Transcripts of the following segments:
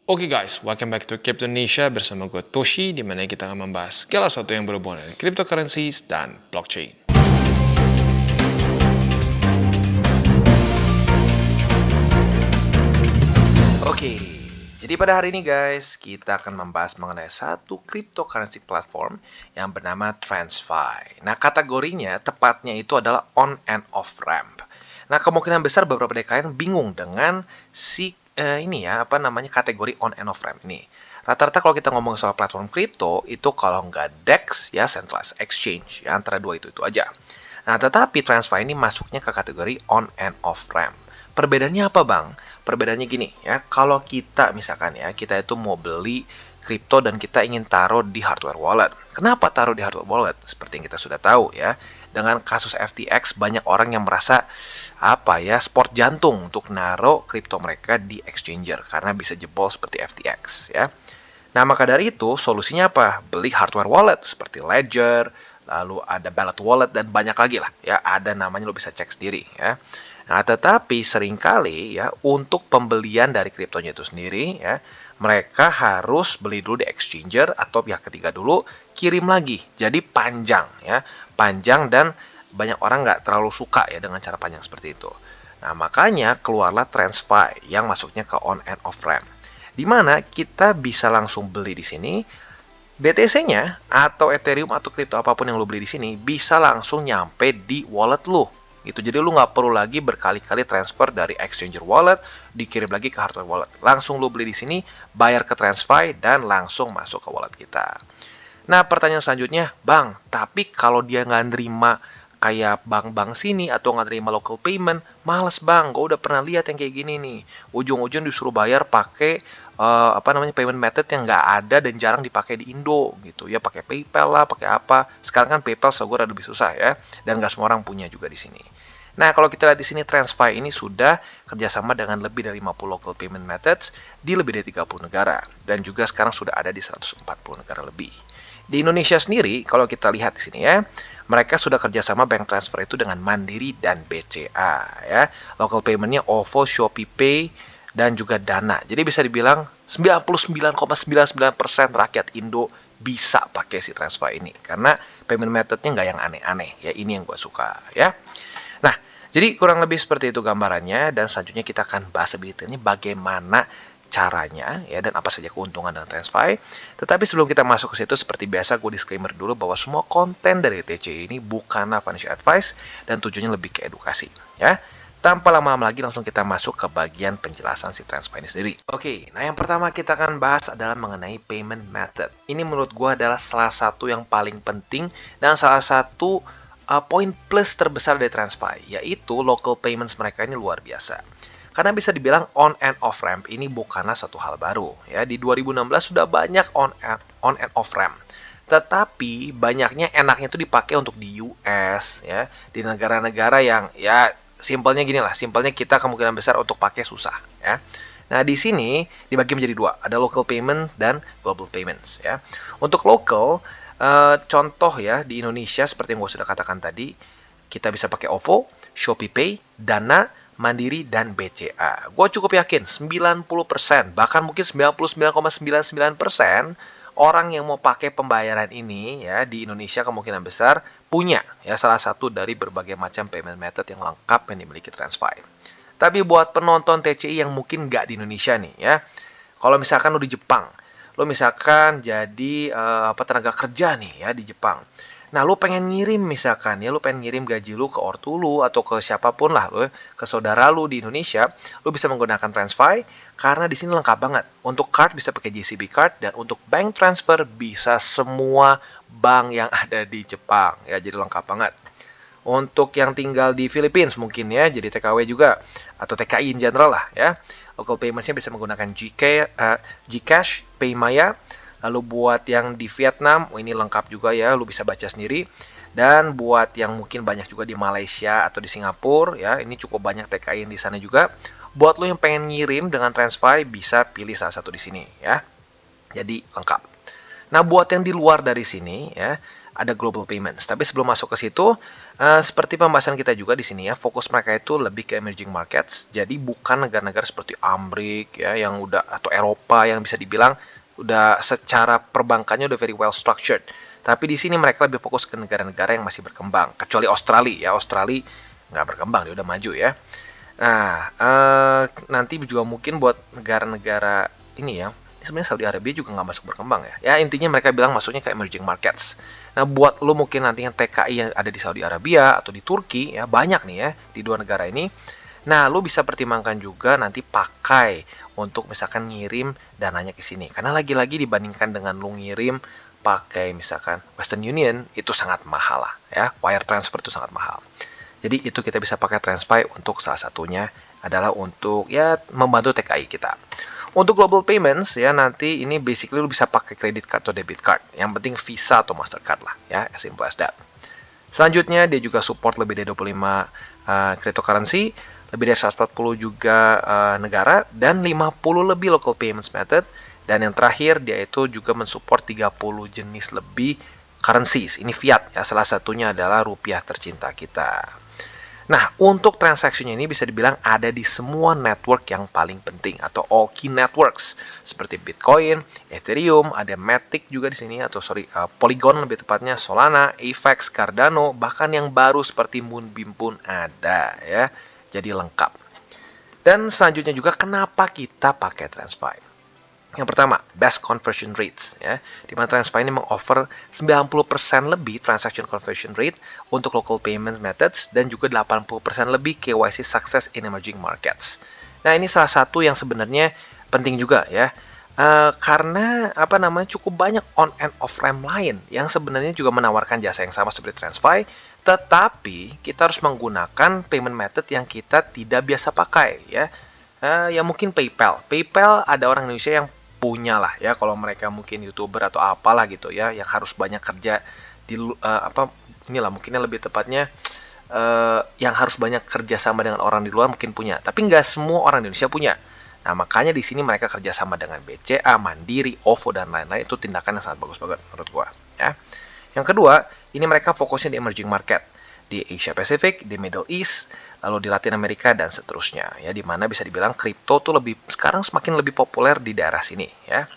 Oke guys, welcome back to Crypto Indonesia bersama gue Toshi, di mana kita akan membahas segala sesuatu yang berhubungan dengan cryptocurrencies dan blockchain. Oke, jadi pada hari ini guys, kita akan membahas mengenai satu cryptocurrency platform yang bernama TransFi. Nah, kategorinya tepatnya itu adalah on and off ramp. Nah, kemungkinan besar beberapa dari kalian bingung dengan kategori on and off ramp ini. Rata-rata kalau kita ngomong soal platform kripto, itu kalau nggak DEX ya centralized exchange ya, antara dua itu aja. Nah, tetapi TransFi ini masuknya ke kategori on and off ramp. Perbedaannya apa, Bang? Perbedaannya gini ya, kalau kita misalkan ya, kita itu mau beli kripto dan kita ingin taruh di hardware wallet. Kenapa taruh di hardware wallet? Seperti yang kita sudah tahu ya, dengan kasus FTX banyak orang yang merasa sport jantung untuk naruh kripto mereka di exchanger karena bisa jebol seperti FTX ya. Nah, maka dari itu solusinya apa? Beli hardware wallet seperti Ledger, lalu ada Ballot Wallet dan banyak lagi lah ya, ada namanya, lo bisa cek sendiri ya. Nah, tetapi seringkali ya untuk pembelian dari kriptonya itu sendiri ya, mereka harus beli dulu di exchanger atau pihak ketiga dulu, kirim lagi. Jadi panjang ya, panjang dan banyak orang nggak terlalu suka ya dengan cara panjang seperti itu. Nah, makanya keluarlah TransFi yang masuknya ke on and off ramp, di mana kita bisa langsung beli di sini. BTC-nya atau Ethereum atau kripto apapun yang lo beli di sini bisa langsung nyampe di wallet lo. Gitu. Jadi lo nggak perlu lagi berkali-kali transfer dari exchanger wallet, dikirim lagi ke hardware wallet. Langsung lo beli di sini, bayar ke TransFi, dan langsung masuk ke wallet kita. Nah, pertanyaan selanjutnya, Bang, tapi kalau dia nggak nerima kayak bank-bank sini atau nggak terima local payment, males Bang, gue udah pernah lihat yang kayak gini nih. Ujung-ujung disuruh bayar pakai payment method yang nggak ada dan jarang dipakai di Indo gitu ya, pakai PayPal lah, pakai apa. Sekarang kan PayPal segera lebih susah ya, dan nggak semua orang punya juga di sini. Nah, kalau kita lihat di sini, TransFi ini sudah kerjasama dengan lebih dari 50 local payment methods di lebih dari 30 negara. Dan juga sekarang sudah ada di 140 negara lebih. Di Indonesia sendiri, kalau kita lihat di sini ya, mereka sudah kerjasama bank transfer itu dengan Mandiri dan BCA ya. Local paymentnya OVO, ShopeePay, dan juga Dana. Jadi bisa dibilang 99,99% rakyat Indo bisa pakai si TransFi ini. Karena payment methodnya nggak yang aneh-aneh ya. Ini yang gue suka ya. Nah, jadi kurang lebih seperti itu gambarannya, dan selanjutnya kita akan bahas lebih detailnya bagaimana caranya ya, dan apa saja keuntungan dengan TransFi. Tetapi sebelum kita masuk ke situ, seperti biasa gue disclaimer dulu bahwa semua konten dari TC ini bukanlah financial advice dan tujuannya lebih ke edukasi ya. Tanpa lama-lama lagi, langsung kita masuk ke bagian penjelasan si TransFi ini sendiri. Oke, nah yang pertama kita akan bahas adalah mengenai payment method. Ini menurut gue adalah salah satu yang paling penting dan salah satu poin plus terbesar dari TransFi, yaitu local payments mereka ini luar biasa. Karena bisa dibilang on and off ramp ini bukanlah satu hal baru. Ya, di 2016 sudah banyak on and off ramp. Tetapi banyaknya enaknya itu dipakai untuk di US ya, di negara-negara yang ya simpelnya gini lah, simpelnya kita kemungkinan besar untuk pakai susah ya. Nah, di sini dibagi menjadi dua, ada local payment dan global payments ya. Untuk local, contoh ya, di Indonesia seperti yang gue sudah katakan tadi, kita bisa pakai OVO, ShopeePay, Dana, Mandiri, dan BCA. Gue cukup yakin 90%, bahkan mungkin 99,99% orang yang mau pakai pembayaran ini ya di Indonesia kemungkinan besar punya ya salah satu dari berbagai macam payment method yang lengkap yang dimiliki TransFi. Tapi buat penonton TCI yang mungkin nggak di Indonesia nih ya, kalau misalkan lo di Jepang, lo misalkan jadi tenaga kerja nih ya di Jepang. Nah, lu pengen ngirim misalkan ya, lu pengen ngirim gaji lu ke ortu lu atau ke siapapun lah lu, ke saudara lu di Indonesia, lu bisa menggunakan TransFi karena di sini lengkap banget. Untuk card bisa pakai JCB card, dan untuk bank transfer bisa semua bank yang ada di Jepang ya, jadi lengkap banget. Untuk yang tinggal di Philippines mungkin ya, jadi TKW juga atau TKI in general lah ya. Local payments-nya bisa menggunakan GCash, Paymaya. Lalu buat yang di Vietnam, ini lengkap juga ya, lu bisa baca sendiri. Dan buat yang mungkin banyak juga di Malaysia atau di Singapura ya, ini cukup banyak TKI di sana juga. Buat lu yang pengen ngirim dengan TransFi, bisa pilih salah satu di sini ya. Jadi lengkap. Nah, buat yang di luar dari sini ya, ada global payments. Tapi sebelum masuk ke situ, seperti pembahasan kita juga di sini ya, fokus mereka itu lebih ke emerging markets. Jadi bukan negara-negara seperti Amerika ya yang udah atau Eropa yang bisa dibilang udah secara perbankannya udah very well structured. Tapi di sini mereka lebih fokus ke negara-negara yang masih berkembang. Kecuali Australia ya, Australia nggak berkembang, dia udah maju ya. Nah, nanti juga mungkin buat negara-negara ini ya, sebenarnya Saudi Arabia juga nggak masuk berkembang ya. Ya intinya mereka bilang masuknya ke emerging markets. Nah, buat lo mungkin nanti yang TKI yang ada di Saudi Arabia atau di Turki ya, banyak nih ya di dua negara ini. Nah, lo bisa pertimbangkan juga nanti pakai untuk misalkan ngirim dananya ke sini. Karena lagi-lagi dibandingkan dengan lo ngirim pakai misalkan Western Union, itu sangat mahal lah ya. Wire transfer itu sangat mahal. Jadi itu kita bisa pakai TransFi untuk salah satunya adalah untuk ya membantu TKI kita. Untuk global payments ya nanti ini basically lu bisa pakai credit card atau debit card. Yang penting Visa atau Mastercard lah ya, as simple as that. Selanjutnya dia juga support lebih dari 25 cryptocurrency, lebih dari 140 juga negara dan 50 lebih local payments method. Dan yang terakhir dia itu juga mensupport 30 jenis lebih currencies. Ini fiat ya, salah satunya adalah rupiah tercinta kita. Nah, untuk transaksinya ini bisa dibilang ada di semua network yang paling penting atau all key networks seperti Bitcoin, Ethereum, ada Matic juga di sini atau Polygon lebih tepatnya, Solana, AVAX, Cardano, bahkan yang baru seperti Moonbeam pun ada ya. Jadi lengkap. Dan selanjutnya juga kenapa kita pakai TransFi? Yang pertama, best conversion rates ya. Di mana TransFi ini mengoffer 90% lebih transaction conversion rate untuk local payment methods dan juga 80% lebih KYC success in emerging markets. Nah, ini salah satu yang sebenarnya penting juga ya. Karena cukup banyak on and off ramp lain yang sebenarnya juga menawarkan jasa yang sama seperti TransFi, tetapi kita harus menggunakan payment method yang kita tidak biasa pakai ya. Ya mungkin PayPal. PayPal ada orang Indonesia yang punya lah ya, kalau mereka mungkin YouTuber atau apalah gitu ya yang harus banyak kerja di inilah mungkinnya lebih tepatnya yang harus banyak kerja sama dengan orang di luar mungkin punya, tapi nggak semua orang Indonesia punya. Nah, makanya di sini mereka kerjasama dengan BCA, Mandiri, OVO dan lain-lain. Itu tindakan yang sangat bagus banget menurut gua ya. Yang kedua, ini mereka fokusnya di emerging market, di Asia Pacific, di Middle East, lalu di Latin Amerika dan seterusnya ya, di mana bisa dibilang kripto tuh sekarang semakin lebih populer di daerah sini ya.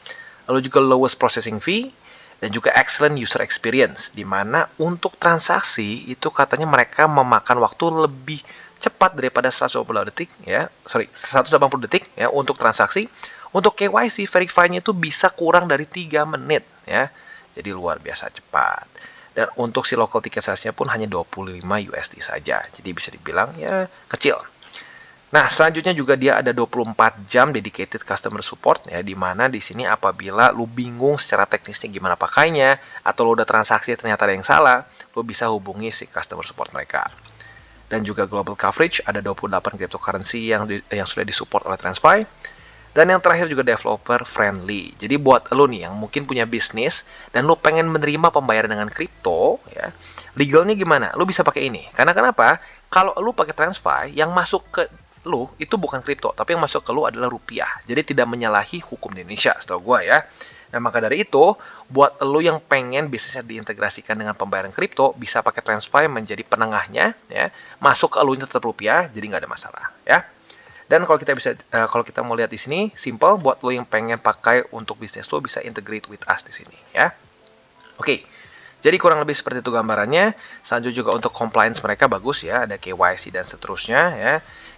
Lalu juga lowest processing fee dan juga excellent user experience, di mana untuk transaksi itu katanya mereka memakan waktu lebih cepat daripada 180 detik ya. 180 detik ya untuk transaksi. Untuk KYC verify-nya itu bisa kurang dari 3 menit ya. Jadi luar biasa cepat. Dan untuk si local ticket size-nya pun hanya 25 USD saja. Jadi bisa dibilang ya kecil. Nah, selanjutnya juga dia ada 24 jam dedicated customer support ya, di mana di sini apabila lu bingung secara teknisnya gimana pakainya atau lu udah transaksi ternyata ada yang salah, lu bisa hubungi si customer support mereka. Dan juga global coverage, ada 28 cryptocurrency yang sudah disupport oleh TransFi. Dan yang terakhir juga developer friendly. Jadi buat lo nih yang mungkin punya bisnis dan lo pengen menerima pembayaran dengan kripto, ya, legalnya gimana? Lo bisa pakai ini. Karena kenapa? Kalau lo pakai TransFi, yang masuk ke lo itu bukan kripto, tapi yang masuk ke lo adalah rupiah. Jadi tidak menyalahi hukum di Indonesia, setahu gue ya. Nah, maka dari itu, buat lo yang pengen bisnisnya diintegrasikan dengan pembayaran kripto, bisa pakai TransFi menjadi penengahnya, ya. Masuk ke lo tetap rupiah, jadi nggak ada masalah, ya. Dan kalau kita mau lihat di sini, simple buat lo yang pengen pakai untuk bisnis lo bisa integrate with us di sini, ya. Oke. Jadi kurang lebih seperti itu gambarannya. Selanjutnya juga untuk compliance mereka bagus ya, ada KYC dan seterusnya ya.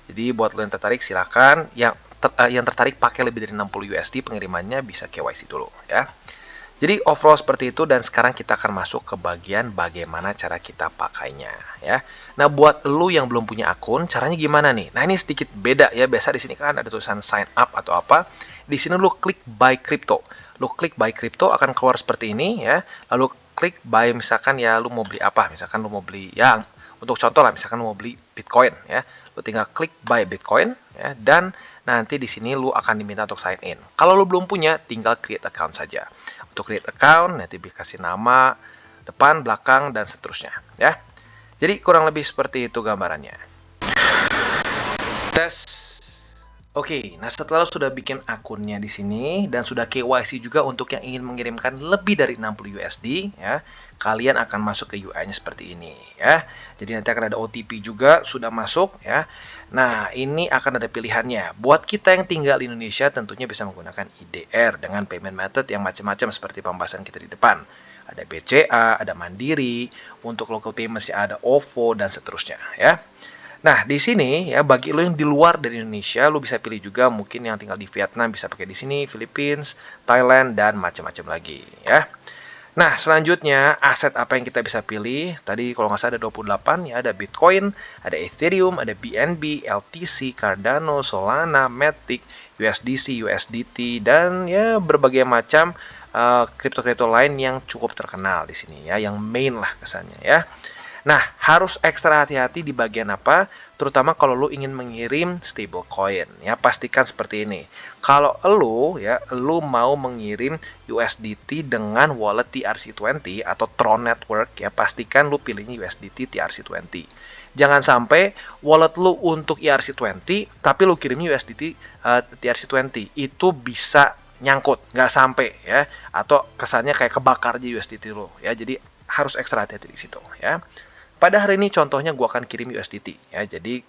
Jadi buat lo yang tertarik silakan. Yang tertarik pakai lebih dari 60 USD pengirimannya bisa KYC dulu ya. Jadi overall seperti itu dan sekarang kita akan masuk ke bagian bagaimana cara kita pakainya ya. Nah, buat lu yang belum punya akun, caranya gimana nih? Nah, ini sedikit beda ya. Biasa di sini kan ada tulisan sign up atau apa. Di sini lu klik buy crypto. Lu klik buy crypto akan keluar seperti ini ya. Lalu klik buy misalkan ya lu mau beli apa? Misalkan lu mau beli yang untuk contoh lah misalkan lu mau beli Bitcoin ya. Lu tinggal klik buy Bitcoin ya dan nanti di sini lu akan diminta untuk sign in. Kalau lu belum punya, tinggal create account saja. Untuk create account, nanti dikasih nama, depan, belakang, dan seterusnya. Ya. Jadi kurang lebih seperti itu gambarannya. Tes. Oke, nah setelah lo sudah bikin akunnya di sini dan sudah KYC juga untuk yang ingin mengirimkan lebih dari 60 USD ya, kalian akan masuk ke UI-nya seperti ini ya. Jadi nanti akan ada OTP juga sudah masuk ya. Nah, ini akan ada pilihannya. Buat kita yang tinggal di Indonesia tentunya bisa menggunakan IDR dengan payment method yang macam-macam seperti pembahasan kita di depan. Ada BCA, ada Mandiri, untuk local payments ya ada OVO dan seterusnya ya. Nah, di sini ya bagi lo yang di luar dari Indonesia, lo bisa pilih juga mungkin yang tinggal di Vietnam bisa pakai di sini, Philippines, Thailand dan macam-macam lagi ya. Nah, selanjutnya aset apa yang kita bisa pilih? Tadi kalau nggak salah ada 28 ya, ada Bitcoin, ada Ethereum, ada BNB, LTC, Cardano, Solana, Matic, USDC, USDT dan ya berbagai macam kripto-kripto lain yang cukup terkenal di sini ya, yang main lah kesannya ya. Nah, harus ekstra hati-hati di bagian apa? Terutama kalau lo ingin mengirim stablecoin. Ya, pastikan seperti ini. Kalau lo mau mengirim USDT dengan wallet TRC20 atau Tron Network, ya pastikan lo pilihnya USDT TRC20. Jangan sampai wallet lo untuk ERC20, tapi lo kirimnya USDT TRC20. Itu bisa nyangkut, nggak sampai ya. Atau kesannya kayak kebakar aja USDT lo. Ya, jadi harus ekstra hati-hati di situ ya. Pada hari ini contohnya gue akan kirim USDT ya. Jadi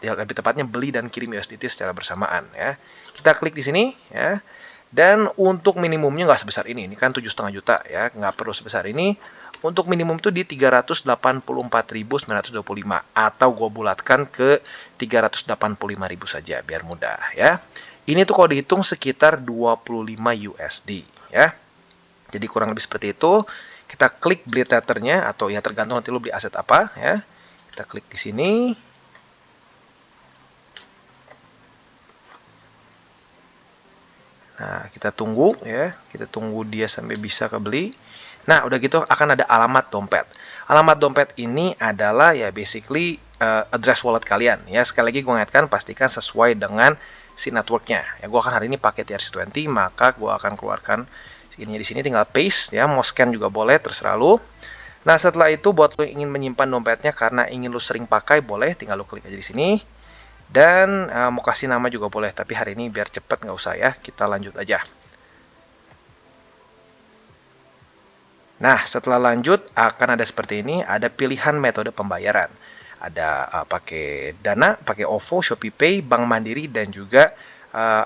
ya, lebih tepatnya beli dan kirim USDT secara bersamaan ya. Kita klik di sini ya. Dan untuk minimumnya nggak sebesar ini kan 7,5 juta ya, nggak perlu sebesar ini. Untuk minimum itu di 384.925 atau gue bulatkan ke 385.000 saja biar mudah ya. Ini tuh kalau dihitung sekitar 25 USD ya. Jadi kurang lebih seperti itu. Kita klik beli tethernya atau ya tergantung nanti lo beli aset apa ya. Kita klik di sini. Nah, kita tunggu ya. Kita tunggu dia sampai bisa kebeli. Nah, udah gitu akan ada alamat dompet. Alamat dompet ini adalah ya basically address wallet kalian ya. Sekali lagi gue ingatkan pastikan sesuai dengan si networknya. Ya, gue akan hari ini pakai TRC20, maka gue akan keluarkan ini di sini tinggal paste ya, mau scan juga boleh, terserah lu. Nah, setelah itu buat lo ingin menyimpan dompetnya karena ingin lo sering pakai, boleh, tinggal lo klik aja di sini. Dan mau kasih nama juga boleh, tapi hari ini biar cepet nggak usah ya, kita lanjut aja. Nah, setelah lanjut akan ada seperti ini, ada pilihan metode pembayaran. Ada pakai Dana, pakai OVO, ShopeePay, Bank Mandiri dan juga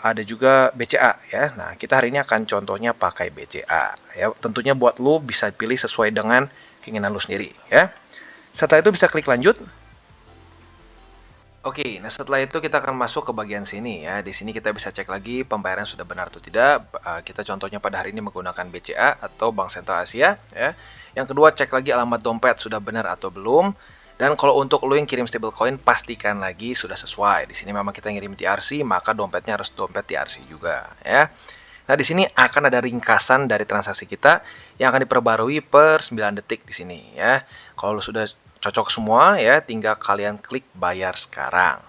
ada juga BCA ya. Nah, kita hari ini akan contohnya pakai BCA ya. Tentunya buat lo bisa pilih sesuai dengan keinginan lo sendiri ya. Setelah itu bisa klik lanjut. Oke, nah setelah itu kita akan masuk ke bagian sini ya. Di sini kita bisa cek lagi pembayaran sudah benar atau tidak. Kita contohnya pada hari ini menggunakan BCA atau Bank Sentral Asia ya. Yang kedua, cek lagi alamat dompet sudah benar atau belum. Dan kalau untuk lo yang kirim stablecoin, pastikan lagi sudah sesuai. Di sini memang kita ngirim TRC, maka dompetnya harus dompet TRC juga ya. Nah, di sini akan ada ringkasan dari transaksi kita yang akan diperbarui per 9 detik di sini ya. Kalau lo sudah cocok semua ya, tinggal kalian klik bayar sekarang.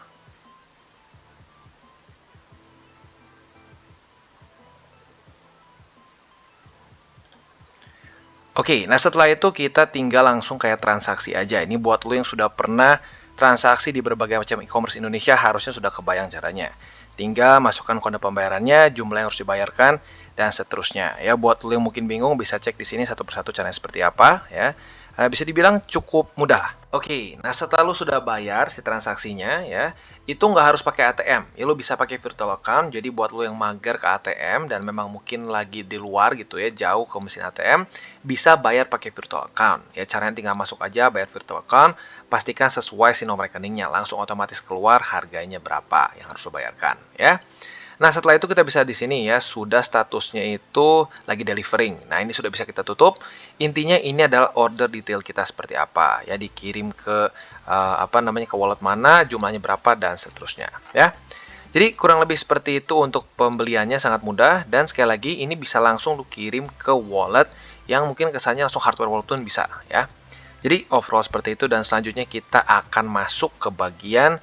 Oke, nah setelah itu kita tinggal langsung kayak transaksi aja. Ini buat lo yang sudah pernah transaksi di berbagai macam e-commerce Indonesia harusnya sudah kebayang caranya. Tinggal masukkan kode pembayarannya, jumlah yang harus dibayarkan, dan seterusnya. Ya, buat lo yang mungkin bingung bisa cek di sini satu persatu caranya seperti apa ya. Bisa dibilang cukup mudah lah. Oke, nah setelah lu sudah bayar si transaksinya ya, itu nggak harus pakai ATM. Ya lu bisa pakai virtual account. Jadi buat lu yang mager ke ATM dan memang mungkin lagi di luar gitu ya, jauh ke mesin ATM, bisa bayar pakai virtual account. Ya caranya tinggal masuk aja bayar virtual account, pastikan sesuai si nomor rekeningnya, langsung otomatis keluar harganya berapa yang harus lu bayarkan ya. Nah, setelah itu kita bisa di sini ya, sudah statusnya itu lagi delivering. Nah, ini sudah bisa kita tutup. Intinya ini adalah order detail kita seperti apa ya, dikirim ke ke wallet mana, jumlahnya berapa dan seterusnya ya. Jadi kurang lebih seperti itu untuk pembeliannya, sangat mudah dan sekali lagi ini bisa langsung lu kirim ke wallet yang mungkin kesannya langsung hardware wallet pun bisa ya. Jadi overall seperti itu dan selanjutnya kita akan masuk ke bagian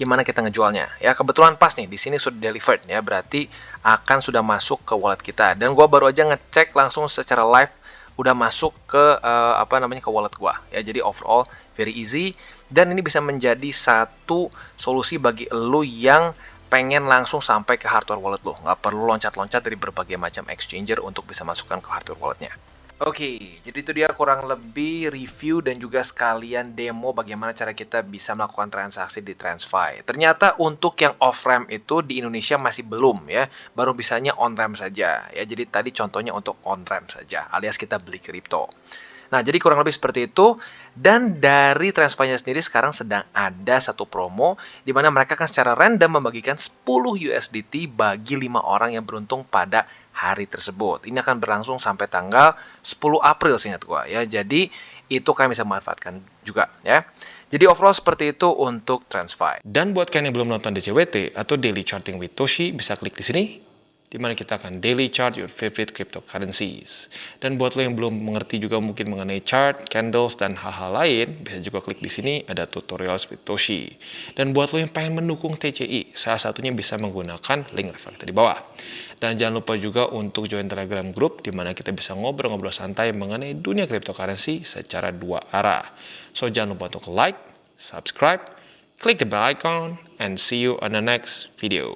gimana kita ngejualnya ya. Kebetulan pas nih di sini sudah delivered ya, berarti akan sudah masuk ke wallet kita dan gua baru aja ngecek langsung secara live udah masuk ke ke wallet gua ya. Jadi overall very easy dan ini bisa menjadi satu solusi bagi lo yang pengen langsung sampai ke hardware wallet lo. Nggak perlu loncat-loncat dari berbagai macam exchanger untuk bisa masukkan ke hardware walletnya. Oke, jadi itu dia kurang lebih review dan juga sekalian demo bagaimana cara kita bisa melakukan transaksi di TransFi. Ternyata untuk yang off-ramp itu di Indonesia masih belum ya, baru bisanya on-ramp saja ya. Jadi tadi contohnya untuk on-ramp saja, alias kita beli kripto. Nah, jadi kurang lebih seperti itu. Dan dari TransFi-nya sendiri sekarang sedang ada satu promo di mana mereka akan secara random membagikan 10 USDT bagi 5 orang yang beruntung pada hari tersebut. Ini akan berlangsung sampai tanggal 10 April seingat gua ya. Jadi itu kalian bisa manfaatkan juga ya. Jadi overall seperti itu untuk TransFi. Dan buat kalian yang belum nonton DCWT atau Daily Charting with Toshi, bisa klik di sini, di mana kita akan daily chart your favorite cryptocurrencies. Dan buat lo yang belum mengerti juga mungkin mengenai chart, candles, dan hal-hal lain, bisa juga klik di sini, ada tutorials with Toshi. Dan buat lo yang pengen mendukung TCI, salah satunya bisa menggunakan link referensi di bawah. Dan jangan lupa juga untuk join Telegram group, di mana kita bisa ngobrol-ngobrol santai mengenai dunia cryptocurrency secara dua arah. So jangan lupa untuk like, subscribe, click the bell icon, and see you on the next video.